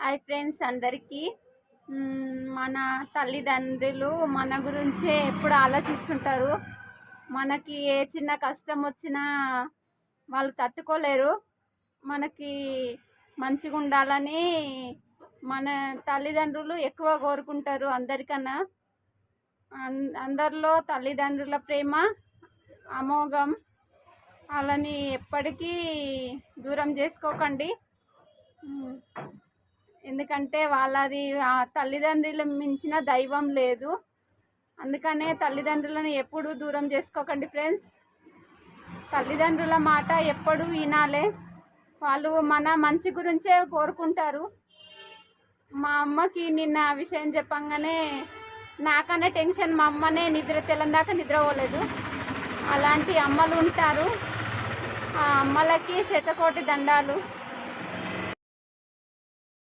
Hi friends అందరికీ. మన తల్లిదండ్రులు మన గురించే ఎప్పుడు ఆలోచిస్తుంటారు. మనకి ఏ చిన్న కష్టం వచ్చినా వాళ్ళు తట్టుకోలేరు. మనకి మంచిగా ఉండాలని మన తల్లిదండ్రులు ఎక్కువ కోరుకుంటారు అందరికన్నా. అందరిలో తల్లిదండ్రుల ప్రేమ అమోఘం. వాళ్ళని ఎప్పటికీ దూరం చేసుకోకండి. ఎందుకంటే వాళ్ళది తల్లిదండ్రుల మించిన దైవం లేదు. అందుకనే తల్లిదండ్రులను ఎప్పుడూ దూరం చేసుకోకండి ఫ్రెండ్స్. తల్లిదండ్రుల మాట ఎప్పుడూ వినాలి. వాళ్ళు మన మంచి గురించే కోరుకుంటారు. మా అమ్మకి నిన్న విషయం చెప్పంగానే నాకన్నా టెన్షన్, మా అమ్మనే తెల్లందాకా నిద్రపోలేదు. అలాంటి అమ్మలు ఉంటారు. ఆ అమ్మలకి శతకోటి దండాలు.